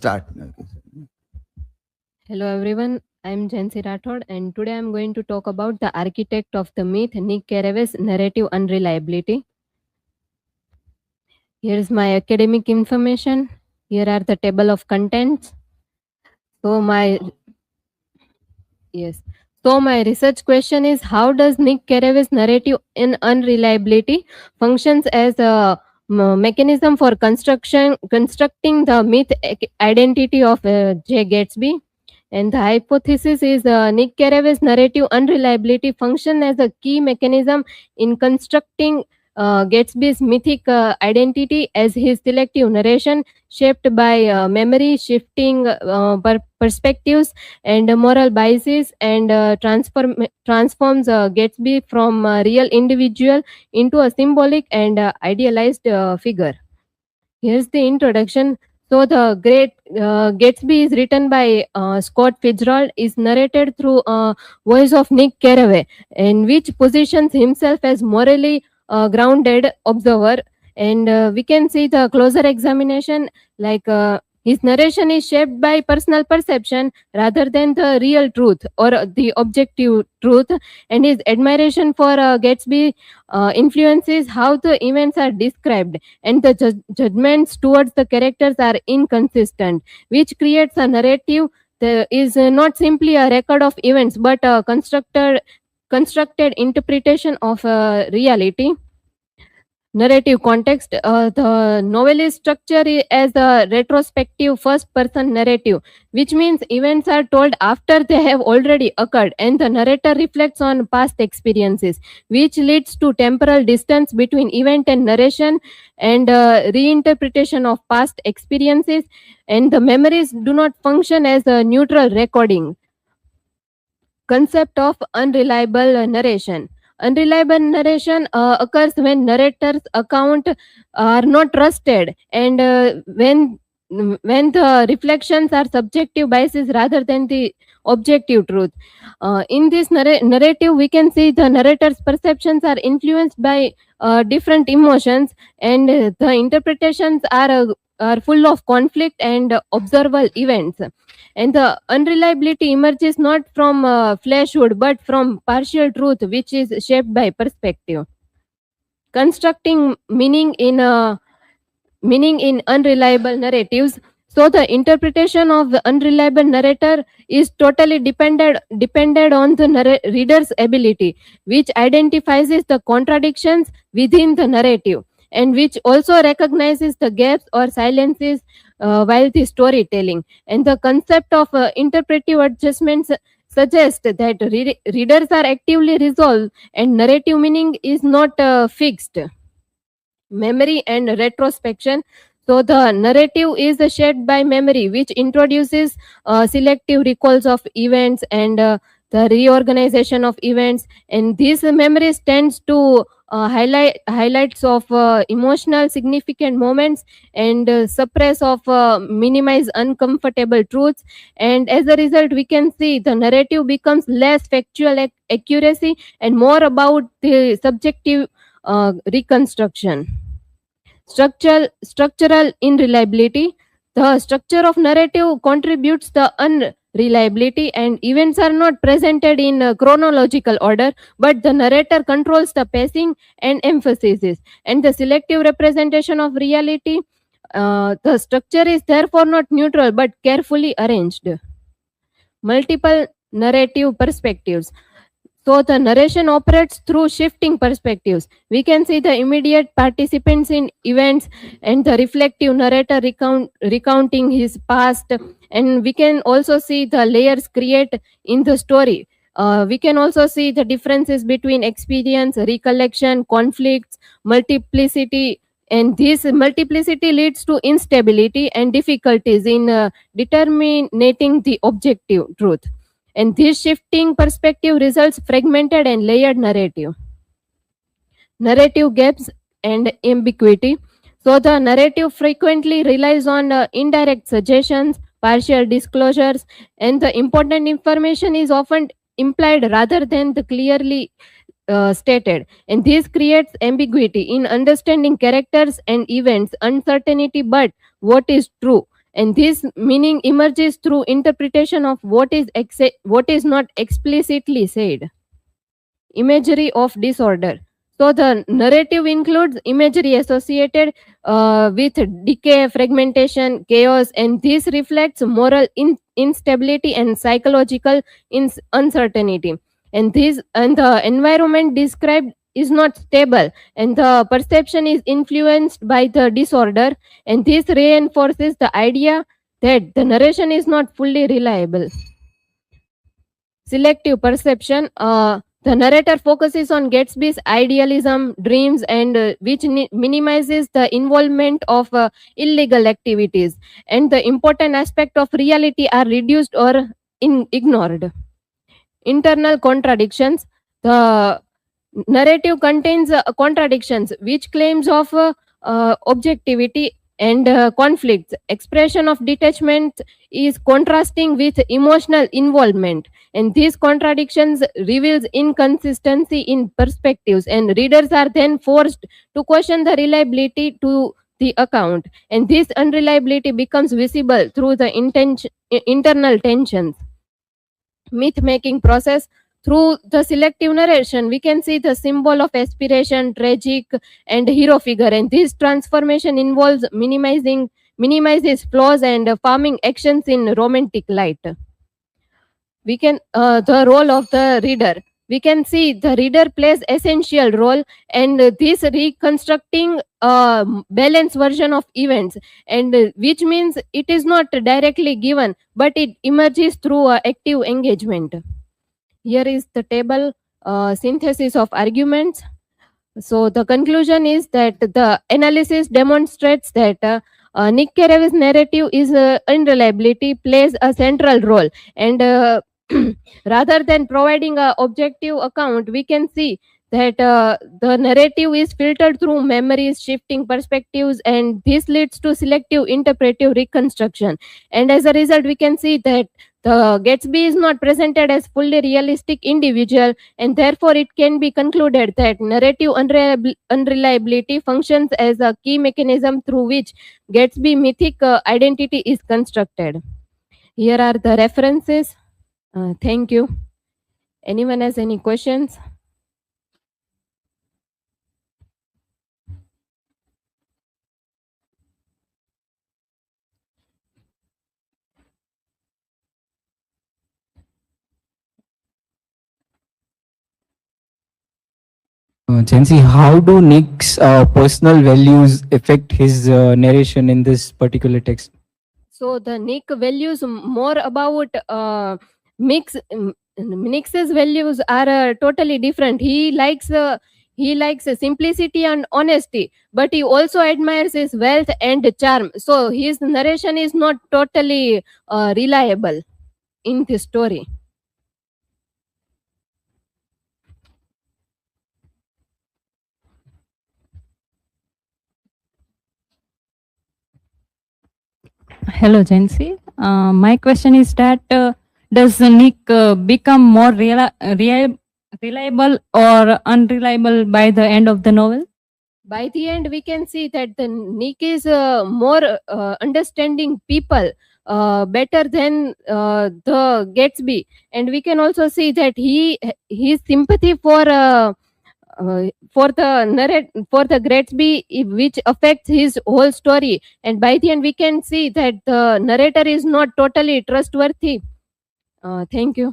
Start. Hello everyone, I'm Jansi Rathod and today I'm going to talk about the architect of the myth, Nick Carraway's narrative unreliability. Here is my academic information. Here are the table of contents. So my yes. So my research question is, how does Nick Carraway's narrative in unreliability functions as a mechanism for constructing the myth identity of J. Gatsby? And the hypothesis is Nick Carraway's narrative unreliability function as a key mechanism in constructing Gatsby's mythic identity, as his selective narration, shaped by memory shifting perspectives and moral biases, and transforms Gatsby from a real individual into a symbolic and idealized figure. Here's the introduction. So, the Great Gatsby is written by Scott Fitzgerald, is narrated through voice of Nick Carraway, in which positions himself as morally grounded observer. And we can see the closer examination, like his narration is shaped by personal perception rather than the real truth or the objective truth, and his admiration for Gatsby influences how the events are described, and the judgments towards the characters are inconsistent, which creates a narrative that is not simply a record of events but a constructed interpretation of reality. Narrative context. The novel is structured as a retrospective first person narrative, which means events are told after they have already occurred, and the narrator reflects on past experiences, which leads to temporal distance between event and narration, and reinterpretation of past experiences, and the memories do not function as a neutral recording. Concept of unreliable narration. Unreliable narration occurs when narrator's account are not trusted, and when the reflections are subjective biases rather than the objective truth. In this narrative, we can see the narrator's perceptions are influenced by different emotions, and the interpretations are full of conflict and observable events, and the unreliability emerges not from fleshhood but from partial truth, which is shaped by perspective. Constructing meaning in unreliable narratives. So the interpretation of the unreliable narrator is totally dependent on the reader's ability, which identifies the contradictions within the narrative, and which also recognizes the gaps or silences while the storytelling. And the concept of interpretive adjustments suggests that readers are actively resolved, and narrative meaning is not fixed. Memory and retrospection. So the narrative is shaped by memory, which introduces selective recalls of events, and the reorganization of events, and these memories tends to highlights of emotional significant moments, and suppress of minimize uncomfortable truths, and as a result we can see the narrative becomes less factual accuracy and more about the subjective reconstruction. Structural unreliability. The structure of narrative contributes the unreliability, and events are not presented in chronological order, but the narrator controls the pacing and emphasis, and the selective representation of reality. The structure is therefore not neutral but carefully arranged. Multiple narrative perspectives. So the narration operates through shifting perspectives. We can see the immediate participants in events, and the reflective narrator recounting his past, and we can also see the layers create in the story. We can also see the differences between experience, recollection, conflicts, multiplicity, and this multiplicity leads to instability and difficulties in determining the objective truth. And this shifting perspective results fragmented and layered narrative. Narrative gaps and ambiguity. So the narrative frequently relies on indirect suggestions, partial disclosures, and the important information is often implied rather than the clearly stated. And this creates ambiguity in understanding characters and events, uncertainty but what is true. and this meaning emerges through interpretation of what is not explicitly said. Imagery of disorder. So the narrative includes imagery associated with decay, fragmentation, chaos, and this reflects moral instability and psychological uncertainty. And the environment described is not stable, and the perception is influenced by the disorder, and this reinforces the idea that the narration is not fully reliable. Selective perception. The narrator focuses on Gatsby's idealism, dreams, and which minimizes the involvement of illegal activities, and the important aspect of reality are reduced or ignored. Internal contradictions. The narrative contains contradictions, which claims of objectivity and conflicts. Expression of detachment is contrasting with emotional involvement, and these contradictions reveals inconsistency in perspectives, and readers are then forced to question the reliability to the account, and this unreliability becomes visible through the internal tensions. Myth making process. Through the selective narration, we can see the symbol of aspiration, tragic, and hero figure, and this transformation involves minimizes flaws and farming actions in romantic light. We can The role of the reader. We can see the reader plays essential role, and this reconstructing balanced version of events, and which means it is not directly given, but it emerges through active engagement. Here is the table synthesis of arguments. So the conclusion is that the analysis demonstrates that Nick Carraway's narrative is unreliability plays a central role, and rather than providing a objective account, we can see that the narrative is filtered through memories, shifting perspectives, and this leads to selective interpretive reconstruction. And as a result, we can see that the Gatsby is not presented as fully realistic individual, and therefore it can be concluded that narrative unreliability functions as a key mechanism through which Gatsby mythic identity is constructed. Here are the references. Thank you. Anyone has any questions? Chancy, how do Nick's personal values affect his narration in this particular text? So the Nick values more about mix. Nick's values are totally different. He likes simplicity and honesty, but he also admires his wealth and charm. So his narration is not totally reliable in this story. Hello, Jancy. My question is that does Nick become more reliable or unreliable by the end of the novel? By the end, we can see that the Nick is more understanding people better than the Gatsby, and we can also see that his sympathy for the Gatsby, which affects his whole story, and by the end we can see that the narrator is not totally trustworthy. Thank you.